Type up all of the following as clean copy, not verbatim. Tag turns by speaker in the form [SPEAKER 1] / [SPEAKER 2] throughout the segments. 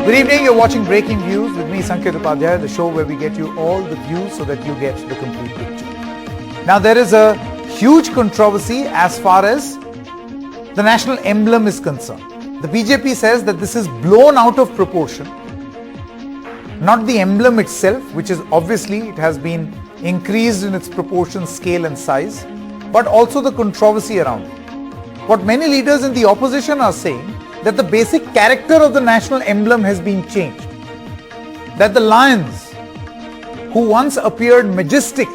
[SPEAKER 1] Good evening, you're watching Breaking Views with me, Sanket Upadhyay, the show where we get you all the views so that you get the complete picture. Now there is a huge controversy as far as the national emblem is concerned. The BJP says that this is blown out of proportion. Not the emblem itself, which is obviously, it has been increased in its proportion, scale and size, but also the controversy around it. What many leaders in the opposition are saying, that the basic character of the national emblem has been changed. That the lions, who once appeared majestic,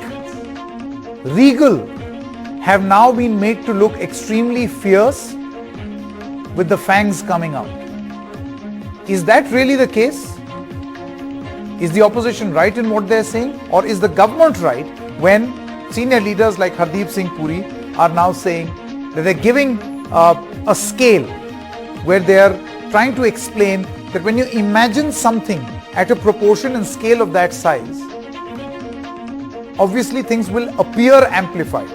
[SPEAKER 1] regal, have now been made to look extremely fierce with the fangs coming out. Is that really the case? Is the opposition right in what they're saying? Or is the government right when senior leaders like Hardeep Singh Puri are now saying that they're giving a scale where they are trying to explain that when you imagine something at a proportion and scale of that size, obviously things will appear amplified,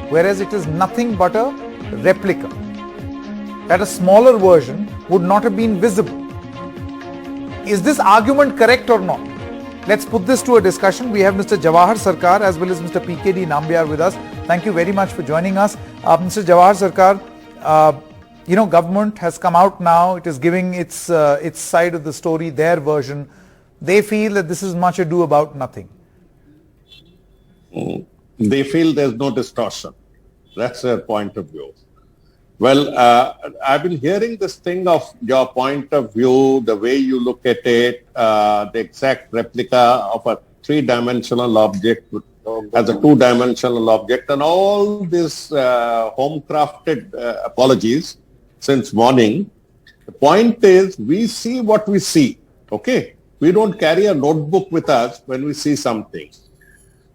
[SPEAKER 1] whereas it is nothing but a replica. That a smaller version would not have been visible. Is this argument correct or not? Let's put this to a discussion. We have Mr. Jawahar Sarkar as well as Mr. PKD Nambiar with us. Thank you very much for joining us. Mr. Jawahar Sarkar, government has come out now. It is giving its side of the story, their version. They feel that this is much ado about nothing.
[SPEAKER 2] They feel there's no distortion. That's their point of view. Well, I've been hearing this thing of your point of view, the way you look at it, the exact replica of a three-dimensional object as a two-dimensional object, and all these home-crafted apologies since morning. The point is, we see what we see, okay? We don't carry a notebook with us when we see something.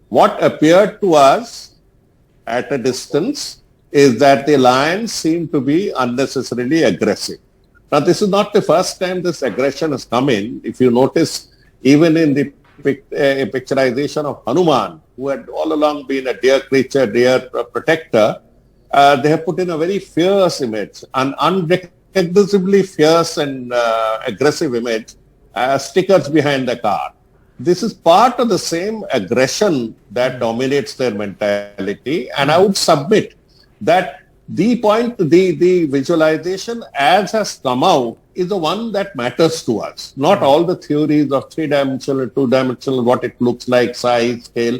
[SPEAKER 2] What appeared to us at a distance is that the lions seem to be unnecessarily aggressive. Now, this is not the first time this aggression has come in. If you notice, even in the picturization of Hanuman, who had all along been a dear creature, dear protector, they have put in a very fierce image, an unrecognizably fierce and aggressive image, stickers behind the car. This is part of the same aggression that dominates their mentality, and I would submit that the visualization as has come out is the one that matters to us, not all the theories of three-dimensional, two-dimensional, what it looks like, size, scale.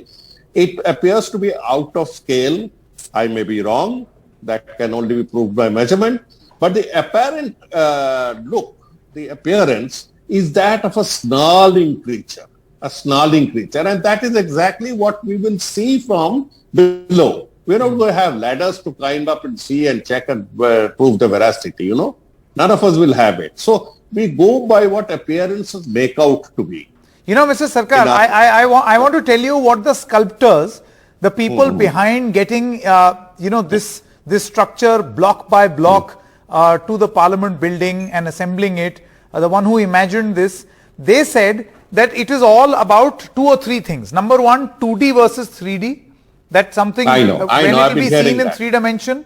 [SPEAKER 2] It appears to be out of scale. I may be wrong. That can only be proved by measurement. But the apparent look, the appearance, is that of a snarling creature. And that is exactly what we will see from below. We're not going to have ladders to climb up and see and check and prove the veracity, None of us will have it. So we go by what appearances make out to be.
[SPEAKER 1] Mr. Sarkar, I want to tell you what the sculptors, the people behind getting, this structure block by block to the parliament building and assembling it, the one who imagined this, they said that it is all about two or three things. Number one, 2D versus 3D. That's something, when it will be seen in 3 dimension,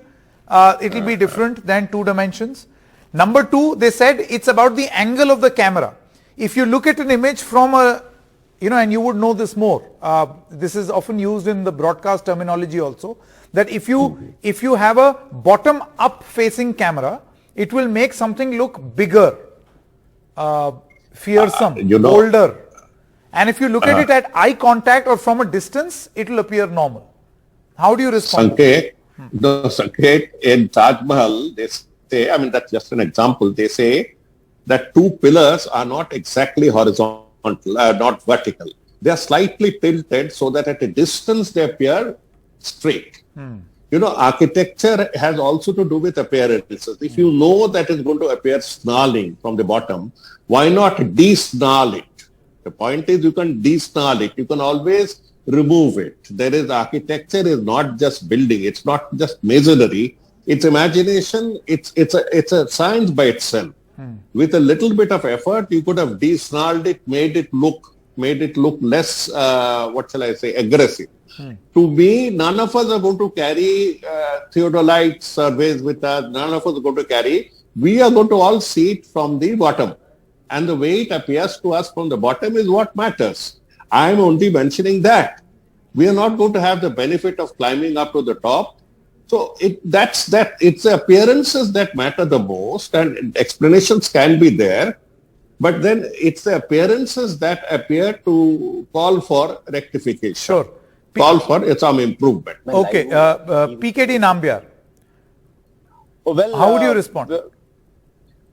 [SPEAKER 1] it will be different than 2 dimensions. Number two, they said it's about the angle of the camera. If you look at an image from and you would know this more, this is often used in the broadcast terminology also, that if you have a bottom up facing camera, it will make something look bigger, fearsome, bolder. And if you look at it at eye contact or from a distance, it will appear normal. How do you respond?
[SPEAKER 2] Sanket, in Taj Mahal, they say, that's just an example, they say that two pillars are not exactly horizontal, not vertical. They are slightly tilted so that at a distance they appear straight. Architecture has also to do with appearances. If you know that it's going to appear snarling from the bottom, why not de-snarl it? The point is you can de-snarl it. You can always remove it. Architecture is not just building. It's not just masonry. It's imagination. It's a science by itself. With a little bit of effort, you could have de-snarled it, made it look less, aggressive. To me, none of us are going to carry theodolite surveys with us. None of us are going to carry. We are going to all see it from the bottom. and the way it appears to us from the bottom is what matters. I am only mentioning that. We are not going to have the benefit of climbing up to the top. So it's the appearances that matter the most, and explanations can be there. But then it's the appearances that appear to call for rectification.
[SPEAKER 1] Sure.
[SPEAKER 2] Call for some improvement.
[SPEAKER 1] Okay. PKD Nambiar.
[SPEAKER 3] Well,
[SPEAKER 1] how would you respond?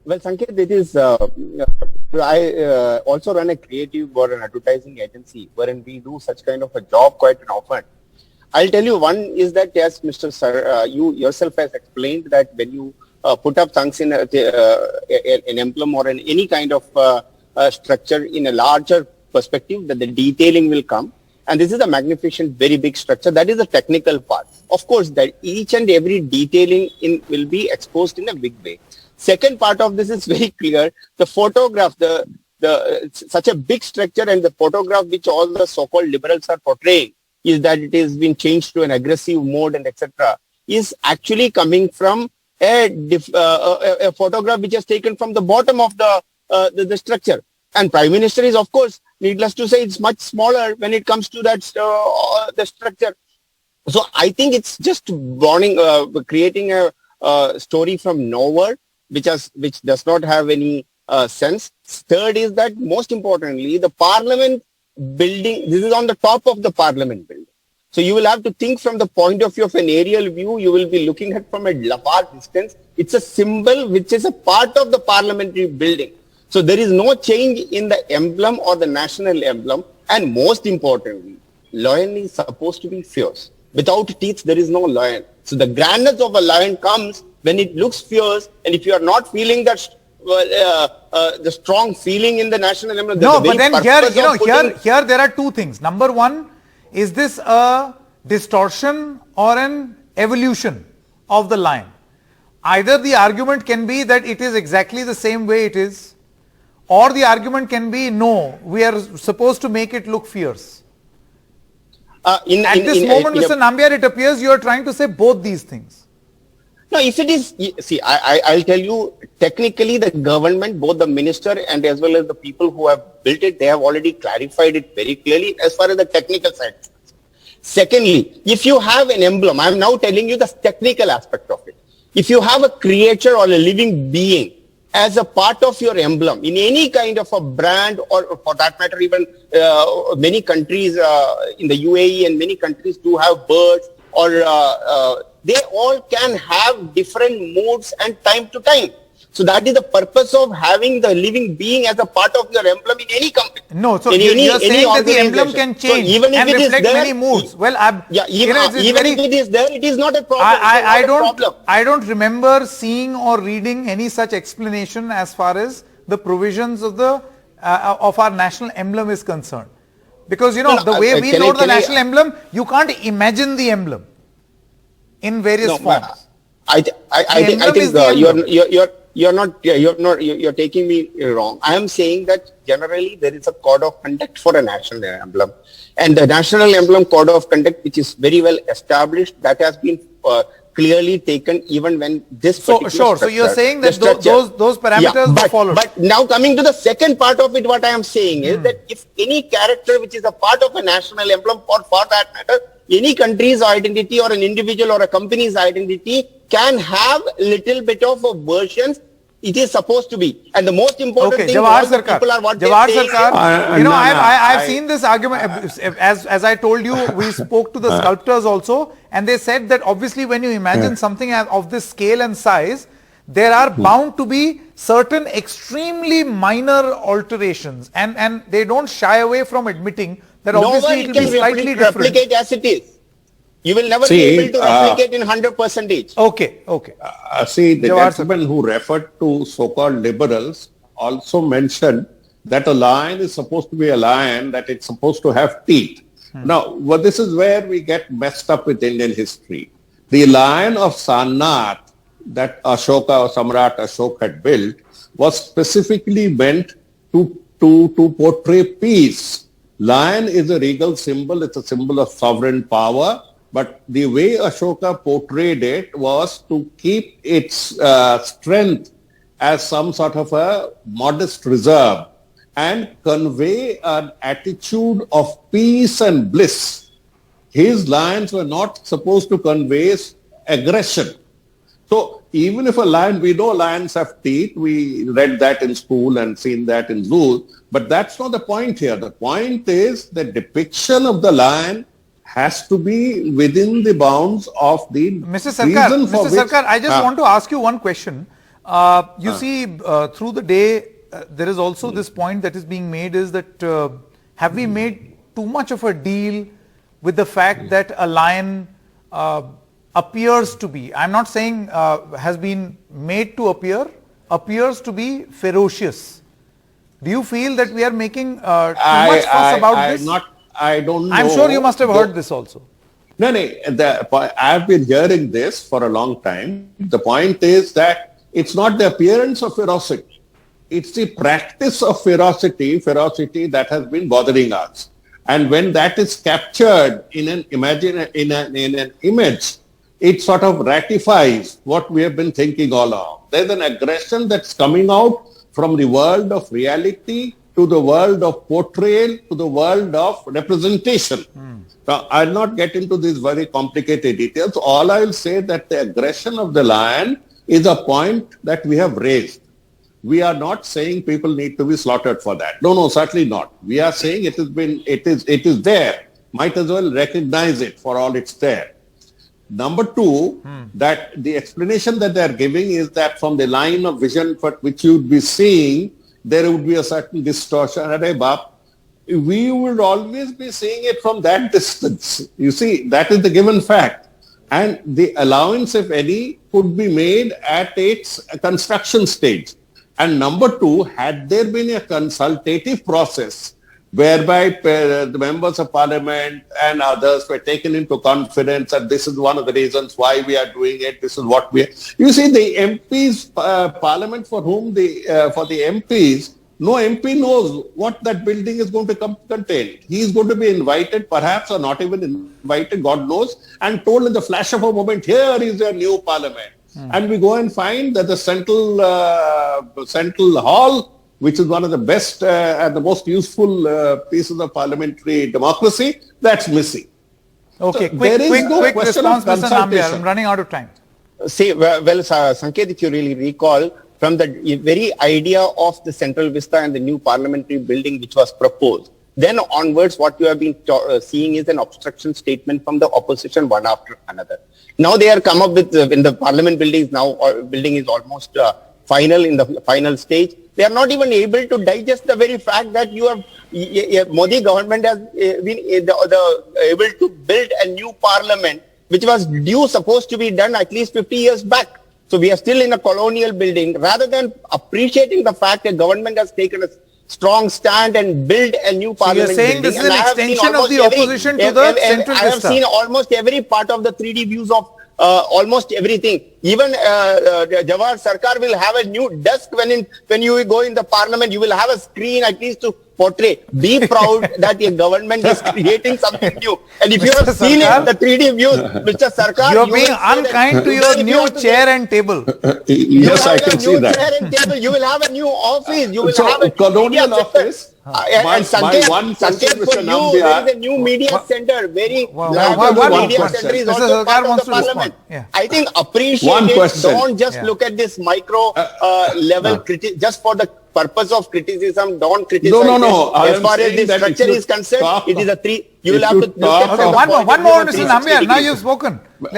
[SPEAKER 3] Well, Sanket, it is, I also run a creative or an advertising agency wherein we do such kind of a job quite often. I'll tell you, one is that, yes, Mr. Sir, you yourself has explained that when you put up things in an emblem or in any kind of structure in a larger perspective, that the detailing will come. And this is a magnificent, very big structure. That is the technical part. Of course, that each and every detailing will be exposed in a big way. Second part of this is very clear. The photograph, such a big structure, and the photograph which all the so-called liberals are portraying is that it has been changed to an aggressive mode and etc. is actually coming from a photograph which is taken from the bottom of the structure. And Prime Minister is, of course, needless to say, it's much smaller when it comes to that the structure. So I think it's just creating a story from nowhere, which does not have any sense. Third is that, most importantly, the Parliament building, this is on the top of the Parliament building. So you will have to think from the point of view of an aerial view. You will be looking at from a far distance. It's a symbol which is a part of the parliamentary building. So there is no change in the emblem or the national emblem. And most importantly, lion is supposed to be fierce. Without teeth, there is no lion. So the grandness of a lion comes when it looks fierce. And if you are not feeling that the strong feeling in the national emblem.
[SPEAKER 1] No, but then here there are two things. Number one, is this a distortion or an evolution of the lion? Either the argument can be that it is exactly the same way it is, or the argument can be, no, we are supposed to make it look fierce. At this moment, Mr. Nambiar, it appears you are trying to say both these things.
[SPEAKER 3] No, if it is, see, I'll tell you, technically the government, both the minister and as well as the people who have built it, they have already clarified it very clearly as far as the technical side. Secondly, if you have an emblem, I'm now telling you the technical aspect of it. If you have a creature or a living being as a part of your emblem in any kind of a brand, or for that matter, even many countries in the UAE and many countries do have birds, or they all can have different moods and time to time. So that is the purpose of having the living being as a part of your emblem in any company.
[SPEAKER 1] No, so you are saying that the emblem can change, so even if and it reflect is there, many moods. Well,
[SPEAKER 3] even if it is there, it is not a problem.
[SPEAKER 1] I don't remember seeing or reading any such explanation as far as the provisions of the of our national emblem is concerned. Because the way we know the national emblem, you can't imagine the emblem in various forms.
[SPEAKER 3] I think you're taking me wrong. I am saying that generally there is a code of conduct for a national emblem, and the national emblem code of conduct, which is very well established, that has been clearly taken even when this particular structure.
[SPEAKER 1] So you're saying that those parameters were followed.
[SPEAKER 3] But now coming to the second part of it, what I am saying is that if any character which is a part of a national emblem, or for that matter, any country's identity or an individual or a company's identity can have little bit of a versions. It is supposed to be. And the most important thing is people are what
[SPEAKER 1] Jawahar Sarkar, I've seen this argument. As I told you, we spoke to the sculptors also, and they said that obviously when you imagine something of this scale and size, there are bound to be certain extremely minor alterations, and they don't shy away from admitting that obviously it will be slightly different.
[SPEAKER 3] Replicate as it is. You will never be able to replicate in 100%.
[SPEAKER 1] Okay.
[SPEAKER 2] See, the gentleman who referred to so-called liberals also mentioned that a lion is supposed to be a lion, that it's supposed to have teeth. Now, this is where we get messed up with Indian history. The lion of Sarnath that Ashoka or Samrat Ashok had built was specifically meant to portray peace. Lion is a regal symbol. It's a symbol of sovereign power. But the way Ashoka portrayed it was to keep its strength as some sort of a modest reserve and convey an attitude of peace and bliss. His lions were not supposed to convey aggression. So even if a lion, we know lions have teeth, we read that in school and seen that in zoos, but that's not the point here. The point is the depiction of the lion has to be within the bounds of the
[SPEAKER 1] Mr. Sarkar,
[SPEAKER 2] reason for
[SPEAKER 1] Mr.
[SPEAKER 2] which,
[SPEAKER 1] Sarkar, I just want to ask you one question. You see, through the day, there is also this point that is being made is that have we made too much of a deal with the fact that a lion appears to be, I'm not saying has been made to appear, appears to be ferocious. Do you feel that we are making too much fuss about this?
[SPEAKER 2] I don't know.
[SPEAKER 1] I'm sure you must have heard this also.
[SPEAKER 2] No, I've been hearing this for a long time. The point is that it's not the appearance of ferocity. It's the practice of ferocity that has been bothering us. And when that is captured in an image, it sort of ratifies what we have been thinking all along. There's an aggression that's coming out from the world of reality to the world of portrayal to the world of representation. So I'll not get into these very complicated details. All I'll say that the aggression of the lion is a point that we have raised. We are not saying people need to be slaughtered for that. No, certainly not. We are saying it is there. Might as well recognize it for all it's there. Number two, that the explanation that they are giving is that from the line of vision for which you would be seeing, there would be a certain distortion. We would always be seeing it from that distance. You see, that is the given fact. And the allowance, if any, could be made at its construction stage. And number two, had there been a consultative process whereby the members of parliament and others were taken into confidence that this is one of the reasons why we are doing it, this is what we are. You see, the MPs, parliament for the MPs, no MP knows what that building is going to contain. He is going to be invited, perhaps, or not even invited, God knows, and told in the flash of a moment, here is your new parliament. And we go and find that the central hall, which is one of the best and the most useful pieces of parliamentary democracy, that's missing.
[SPEAKER 1] Okay,
[SPEAKER 2] So
[SPEAKER 1] quick response, Mr. Nambiar. I'm running out of time.
[SPEAKER 3] See, Sanket, if you really recall, from the very idea of the Central Vista and the new parliamentary building which was proposed, then onwards what you have been seeing is an obstruction statement from the opposition one after another. Now they are come up with, when the parliament building is now, building is almost final, in the final stage, they are not even able to digest the very fact that you have, Modi government has been able to build a new parliament which was supposed to be done at least 50 years back. So we are still in a colonial building. Rather than appreciating the fact that government has taken a strong stand and build a new parliament.
[SPEAKER 1] So you're saying
[SPEAKER 3] building.
[SPEAKER 1] This is an extension of the opposition to the Central Vista?
[SPEAKER 3] I have seen almost every part of the 3D views of almost everything. Even Jawahar Sarkar will have a new desk when you go in the parliament. You will have a screen at least to portray. Be proud that your government is creating something new. And if you have seen it, the 3D views, Mr. Sarkar,
[SPEAKER 1] you are being unkind to your new chair and table.
[SPEAKER 2] Yes, I can see that.
[SPEAKER 3] Chair and table. You will have a new office. You will
[SPEAKER 2] So,
[SPEAKER 3] have a
[SPEAKER 2] colonial office.
[SPEAKER 3] and Sanket, for you, there is a new media center. Media center is also part of the parliament. I think appreciate it. Don't just look at this micro level just for the purpose of criticism. Don't criticize.
[SPEAKER 2] No.
[SPEAKER 3] As far as the structure is concerned, it is a three. You will have to look at
[SPEAKER 1] one more, Mr. Nambiar. Now you've spoken.
[SPEAKER 2] The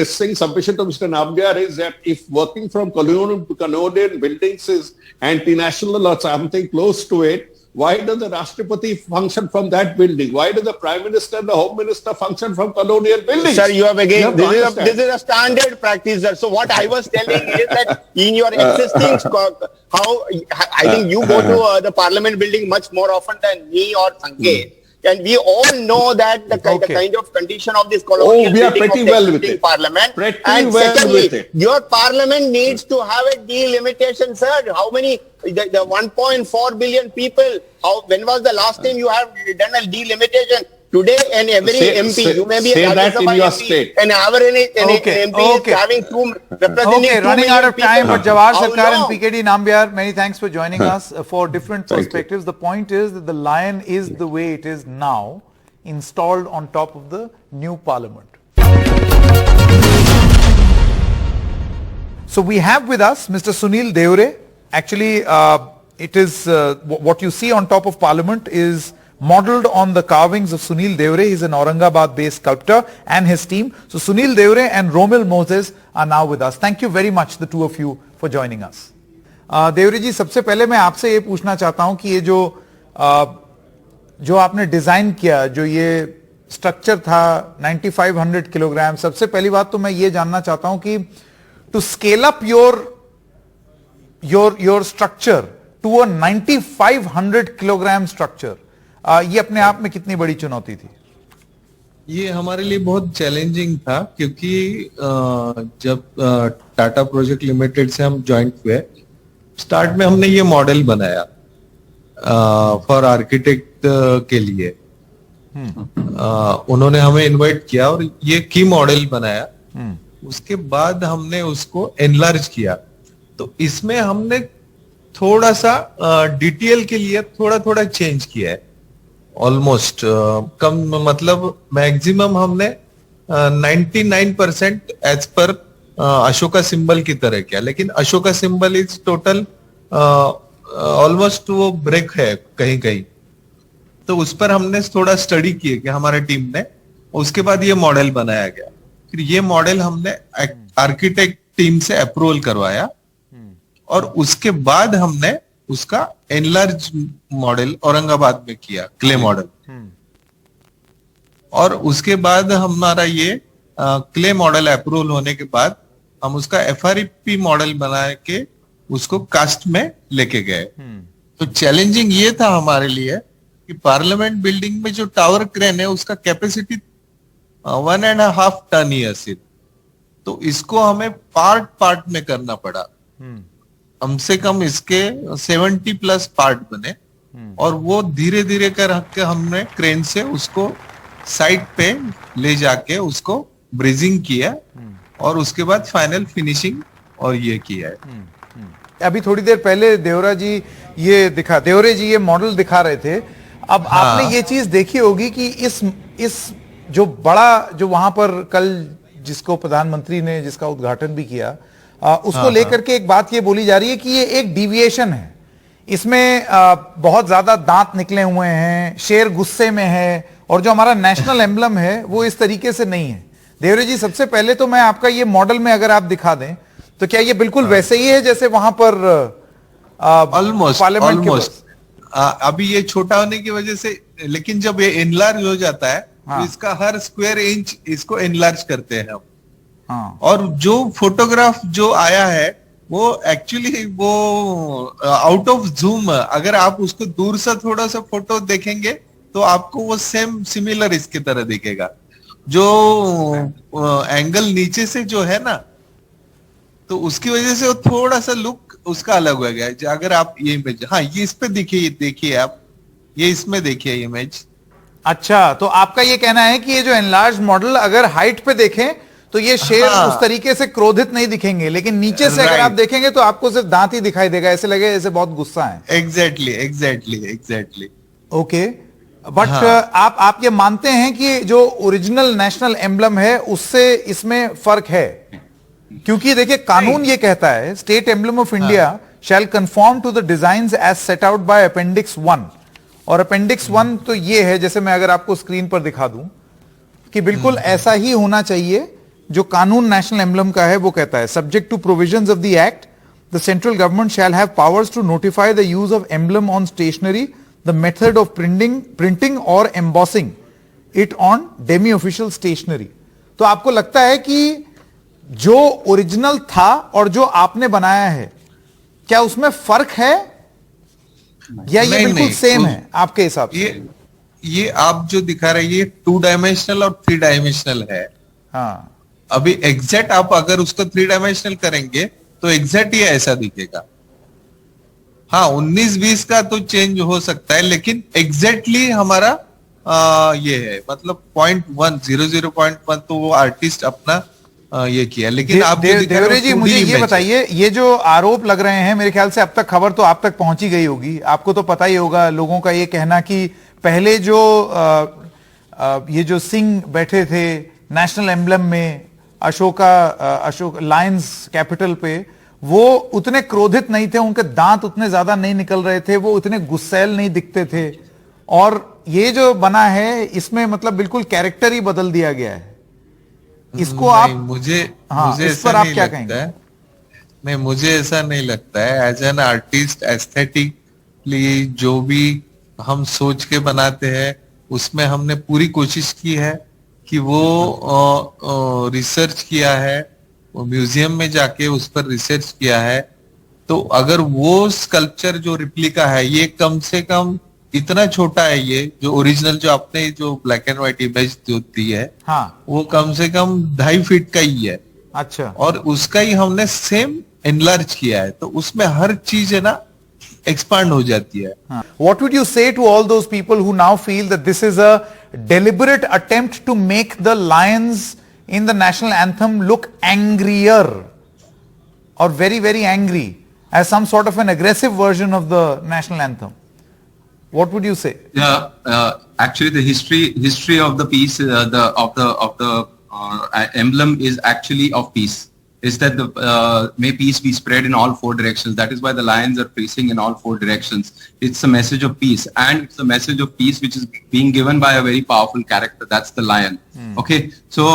[SPEAKER 2] thing submission to Mr. Nambiar is that if working from colonial buildings is anti-national or something close to it, why does the Rashtrapati function from that building? Why does the Prime Minister and the Home Minister function from colonial buildings?
[SPEAKER 3] Sir, you have again, this is a standard practice, sir. So what I was telling is that in your existing, I think you go to the Parliament building much more often than me or Sanket. And we all know that the kind of condition of this colonial
[SPEAKER 2] we are pretty well with it.
[SPEAKER 3] Parliament.
[SPEAKER 2] And secondly,
[SPEAKER 3] your parliament needs to have a delimitation, sir. How many, the 1.4 billion people, when was the last time you have done a delimitation? Today, and every MP, you may be a
[SPEAKER 2] say
[SPEAKER 3] Rajya
[SPEAKER 2] that in
[SPEAKER 3] Sabha
[SPEAKER 2] your
[SPEAKER 3] MP,
[SPEAKER 2] state.
[SPEAKER 3] and our MP is having representing
[SPEAKER 1] Okay,
[SPEAKER 3] 2
[SPEAKER 1] running
[SPEAKER 3] million
[SPEAKER 1] out of time,
[SPEAKER 3] people.
[SPEAKER 1] but Jawahar
[SPEAKER 3] How
[SPEAKER 1] Sarkar and
[SPEAKER 3] long?
[SPEAKER 1] PKD Nambiar, many thanks for joining us for different
[SPEAKER 2] Thank you.
[SPEAKER 1] perspectives. The point is that the lion is the way it is now, installed on top of the new parliament. So we have with us Mr. Sunil Deore. Actually, it is what you see on top of parliament is modeled on the carvings of Sunil Deore. He's an Aurangabad-based sculptor and his team. So Sunil Deore and Romil Moses are now with us. Thank you very much, the two of you, for joining us. देवरे जी, सबसे पहले मैं आपसे ये पूछना चाहता हूँ कि ये जो आपने डिजाइन किया, जो ये स्ट्रक्चर था 9500 किलोग्राम, सबसे पहली बात तो मैं ये जानना चाहता हूँ कि to scale up your structure to a 9500 kilogram structure, ये अपने आप में कितनी बड़ी चुनौती थी?
[SPEAKER 4] ये हमारे लिए बहुत चैलेंजिंग था, क्योंकि जब टाटा प्रोजेक्ट लिमिटेड से हम ज्वाइंट हुए, स्टार्ट में हमने ये मॉडल बनाया फॉर आर्किटेक्ट के लिए। उन्होंने हमें इनवाइट किया और ये की मॉडल बनाया। उसके बाद हमने उसको एनलार्ज किया, तो इसमें हमने थोड़ा सा डिटेल के लिए थोड़ा थोड़ा चेंज किया है। ऑलमोस्ट कम, मतलब मैक्सिमम हमने 99% एज पर अशोका सिंबल की तरह किया, लेकिन Ashoka symbol is total almost वो ब्रेक है कहीं कहीं, तो उस पर हमने थोड़ा स्टडी किए कि हमारे टीम ने। उसके बाद ये मॉडल बनाया गया। फिर ये मॉडल हमने आर्किटेक्ट टीम से अप्रूवल करवाया और उसके बाद हमने उसका एनलार्ज मॉडल औरंगाबाद में किया, क्ले मॉडल। और उसके बाद हमारा ये क्ले मॉडल अप्रूवल होने के बाद हम उसका एफआरपी मॉडल बना के उसको कास्ट में लेके गए। तो चैलेंजिंग ये था हमारे लिए कि पार्लियामेंट बिल्डिंग में जो टावर क्रेन है उसका कैपेसिटी 1.5 टन ही है सिर्फ, तो इसको हमें पार्ट पार्ट में करना पड़ा। कम से कम इसके 70+ पार्ट बने और वो धीरे धीरे करके हमने क्रेन से उसको साइड पे ले जाके उसको ब्रेजिंग किया और उसके बाद फाइनल फिनिशिंग और ये किया है।
[SPEAKER 1] अभी थोड़ी देर पहले देवरे जी ये मॉडल दिखा रहे थे। अब आपने ये चीज देखी होगी कि इस जो बड़ा, जो वहां पर कल जिसको प्रधानमंत्री ने जिसका उद्घाटन भी किया, उसको लेकर के एक बात ये बोली जा रही है कि ये एक डिविएशन है, इसमें बहुत ज्यादा दांत निकले हुए हैं, शेर गुस्से में है, और जो हमारा नेशनल एम्बलम है वो इस तरीके से नहीं है। देवरे जी, सबसे पहले तो मैं आपका ये मॉडल में अगर आप दिखा दें तो क्या ये बिल्कुल वैसे ही है जैसे वहां पर
[SPEAKER 4] ऑलमोस्ट अभी ये छोटा होने की वजह से, लेकिन जब ये एनलार्ज हो जाता है तो इसका हर स्क्वायर इंच इसको एनलार्ज करते हैं हम। और जो फोटोग्राफ जो आया है वो एक्चुअली वो आउट ऑफ जूम, अगर आप उसको दूर से थोड़ा सा फोटो देखेंगे तो आपको वो सेम सिमिलर इसकी तरह दिखेगा। जो एंगल नीचे से जो है ना, तो उसकी वजह से वो थोड़ा सा लुक उसका अलग हो गया है। अगर आप ये इमेज, हाँ ये इस पे देखिए आप, ये इसमें देखिए इमेज।
[SPEAKER 1] अच्छा, तो आपका ये कहना है कि ये जो एनलार्ज मॉडल अगर हाइट पे देखें तो ये शेर उस तरीके से क्रोधित नहीं दिखेंगे, लेकिन नीचे से अगर आप देखेंगे तो आपको सिर्फ दांत ही दिखाई देगा, ऐसे लगे जैसे बहुत गुस्सा है।
[SPEAKER 4] एग्जैक्टली।
[SPEAKER 1] ओके, बट आप ये मानते हैं कि जो ओरिजिनल नेशनल एम्बलम है उससे इसमें फर्क है? क्योंकि देखिए कानून ये कहता है, state emblem of India shall conform to the designs as set out by appendix 1, और अपेंडिक्स 1 तो ये है, जैसे मैं अगर आपको स्क्रीन पर दिखा दूं कि बिल्कुल ऐसा ही होना चाहिए जो कानून नेशनल एम्बलम का है। वो कहता है, subject to provisions of the act, the central government shall have powers to notify the use of emblem on stationery, the method of printing और embossing it on demi official stationery. तो आपको लगता है कि जो ओरिजिनल था और जो आपने बनाया है, क्या उसमें फर्क है या ये बिल्कुल सेम है आपके हिसाब से?
[SPEAKER 4] ये आप जो दिखा रहे हैं ये 2 डायमेंशनल और 3 डायमेंशनल है।
[SPEAKER 1] हाँ,
[SPEAKER 4] अभी एग्जैक्ट आप अगर उसको 3 डायमेंशनल करेंगे तो एग्जैक्ट ये ऐसा दिखेगा। हाँ, 19-20 का तो चेंज हो सकता है, लेकिन एग्जैक्टली हमारा ये है, मतलब 0.1 0.1 तो वो आर्टिस्ट अपना ये किया, लेकिन आप
[SPEAKER 1] देवरे जी मुझे ये बताइए, ये जो आरोप लग रहे हैं, मेरे ख्याल से अब तक खबर तो आप तक पहुंची गई होगी, आपको तो पता ही होगा, लोगों का ये कहना कि पहले जो ये जो सिंह बैठे थे नेशनल एम्बलम में अशोक लायंस कैपिटल पे, वो उतने क्रोधित नहीं थे, उनके दांत उतने ज्यादा नहीं निकल रहे थे, वो उतने गुस्सैल नहीं दिखते थे, और ये जो बना है इसमें मतलब बिल्कुल कैरेक्टर ही बदल दिया गया है। इसको आप
[SPEAKER 4] मुझे
[SPEAKER 1] इस पर आप क्या कहेंगे?
[SPEAKER 4] नहीं, मुझे ऐसा नहीं लगता है। एज एन आर्टिस्ट एस्थेटिकली जो भी हम सोच के बनाते हैं, उसमें हमने पूरी कोशिश की है कि वो रिसर्च किया है, वो म्यूजियम में जाके उस पर रिसर्च किया है। तो अगर वो स्कल्पचर जो रिप्लिका है, ये कम से कम इतना छोटा है, ये जो ओरिजिनल जो आपने जो ब्लैक एंड व्हाइट इमेज जो दी है,
[SPEAKER 1] हाँ,
[SPEAKER 4] वो कम से कम 2.5 फीट का ही है।
[SPEAKER 1] अच्छा,
[SPEAKER 4] और उसका ही हमने सेम एनलार्ज किया है, तो उसमें हर चीज है ना एक्सपांड हो जाती है।
[SPEAKER 1] What would you say to all those people who now feel that this is a deliberate attempt to make the lions in the national anthem look angrier or very, very angry, as some sort of an aggressive version of the national anthem? What would you say?
[SPEAKER 5] Yeah, actually, the history of the piece, the emblem is actually of peace. Is that the may peace be spread in all 4 directions? That is why the lions are facing in all 4 directions. It's a message of peace, and it's a message of peace which is being given by a very powerful character. That's the lion. Okay, so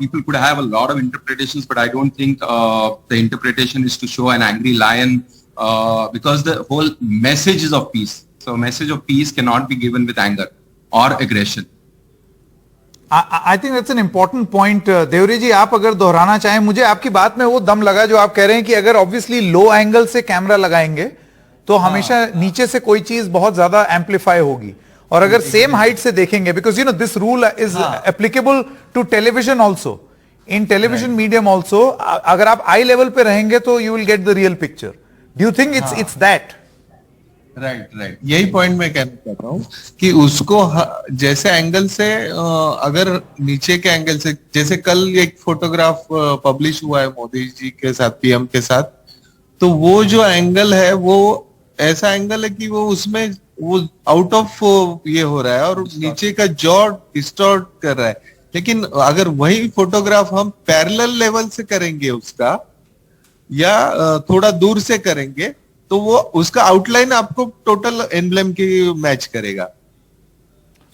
[SPEAKER 5] people could have a lot of interpretations, but I don't think the interpretation is to show an angry lion, because the whole message is of peace. So a message of peace cannot be given with anger or aggression.
[SPEAKER 1] I think that's an important point. देवरे जी, आप अगर दोहराना चाहें, मुझे आपकी बात में वो दम लगा जो आप कह रहे हैं कि अगर ऑब्वियसली लो एंगल से कैमरा लगाएंगे तो हमेशा नीचे से कोई चीज बहुत ज्यादा एम्पलीफाई होगी, और अगर सेम हाइट से देखेंगे, because this rule is applicable to television also, in television medium also, अगर आप आई लेवल पे रहेंगे तो you will get the real picture. Do you think it's that?
[SPEAKER 4] Right, यही पॉइंट मैं कहना चाहता हूँ कि उसको जैसे एंगल से, अगर नीचे के एंगल से, जैसे कल एक फोटोग्राफ पब्लिश हुआ है मोदी जी के साथ, पीएम के साथ, तो वो जो एंगल है वो ऐसा एंगल है कि वो उसमें वो आउट ऑफ ये हो रहा है और नीचे का जॉ डिस्टॉर्ट कर रहा है। लेकिन अगर वही फोटोग्राफ हम पैरेलल लेवल से करेंगे उसका, या थोड़ा दूर से करेंगे, तो वो उसका आउटलाइन आपको टोटल एम्ब्लेम की मैच करेगा।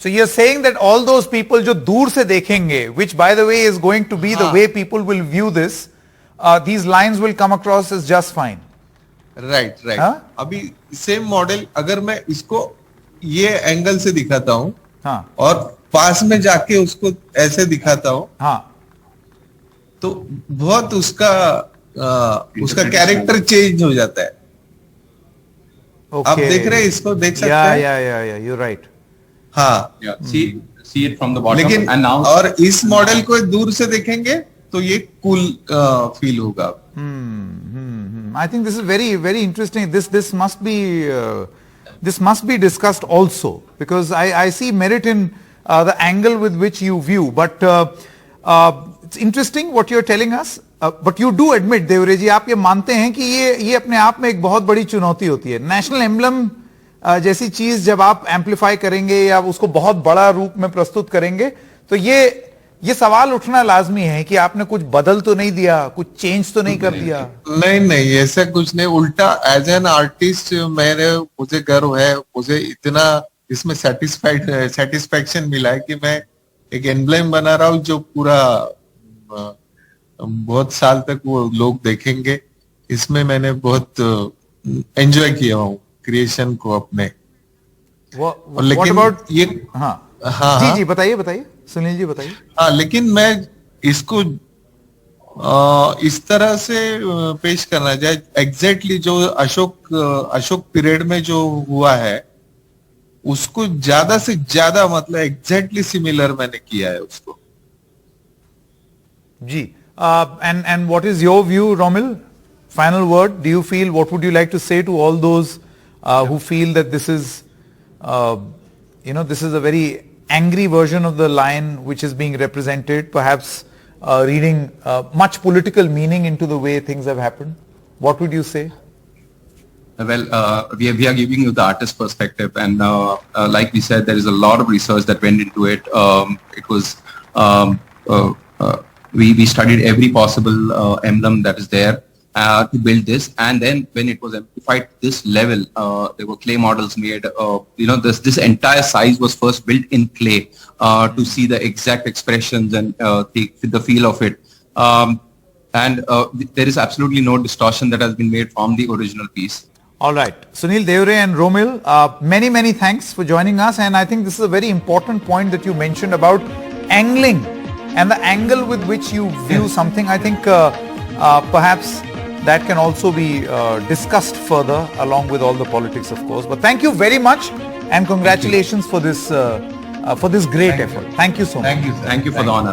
[SPEAKER 1] So you're saying that all those people जो दूर से देखेंगे, which by the way is going to be the way people will view this, these lines will come across as just fine.
[SPEAKER 4] Right. अभी same model अगर मैं इसको ये angle से दिखाता हूँ, और पास में जाके उसको ऐसे दिखाता हूँ, तो बहुत उसका कैरेक्टर चेंज हो जाता है।
[SPEAKER 1] Okay.
[SPEAKER 4] आप देख रहे हैं, इसको देख सकते हैं।
[SPEAKER 1] Yeah, you're right.
[SPEAKER 4] हाँ,
[SPEAKER 5] see it from the bottom.
[SPEAKER 4] लेकिन
[SPEAKER 5] and now,
[SPEAKER 4] और इस मॉडल को दूर से देखेंगे तो ये कूल फील होगा।
[SPEAKER 1] I think this is very, very interesting. This must be discussed also, because I see merit in the angle with which you view. But it's interesting what you're telling us. But you do admit, देवरे जी, आप ये मानते हैं कि ये अपने आप में एक बहुत बड़ी चुनौती होती है। नेशनल एम्बलम जैसी चीज जब आप एम्पलीफाई करेंगे या उसको बहुत बड़ा रूप में प्रस्तुत करेंगे, तो ये सवाल उठना लाजमी है कि आपने कुछ बदल तो नहीं दिया, कुछ चेंज तो नहीं कर दिया।
[SPEAKER 4] नहीं, ऐसा कुछ नहीं। उल्टा एज एन आर्टिस्ट मुझे गर्व है, मुझे इतना इसमें सेटिस्फैक्शन मिला है कि मैं एक एम्ब्लेम बना रहा हूँ जो पूरा बहुत साल तक वो लोग देखेंगे। इसमें मैंने बहुत एंजॉय किया हूँ क्रिएशन को अपने। लेकिन ये
[SPEAKER 1] जी बताइए सुनील जी, बताइए।
[SPEAKER 4] हाँ, लेकिन मैं इसको इस तरह से पेश करना चाहे, एग्जैक्टली जो अशोक पीरियड में जो हुआ है उसको ज्यादा से ज्यादा, मतलब एग्जैक्टली सिमिलर मैंने किया है उसको।
[SPEAKER 1] जी, and what is your view, Romil? Final word. Do you feel, what would you like to say to all those who feel that this is, this is a very angry version of the lion which is being represented, perhaps reading much political meaning into the way things have happened? What would you say?
[SPEAKER 5] Well, we are giving you the artist perspective, and like we said, there is a lot of research that went into it. It was we studied every possible emblem that is there to build this, and then when it was amplified to this level, there were clay models made. This entire size was first built in clay to see the exact expressions and the feel of it. And there is absolutely no distortion that has been made from the original piece.
[SPEAKER 1] All right. Sunil Devre and Romil, many thanks for joining us. And I think this is a very important point that you mentioned about angling and the angle with which you view something. I think perhaps that can also be discussed further along with all the politics, of course. But thank you very much and congratulations for this great effort. Thank you so much.
[SPEAKER 5] Thank you for the honor.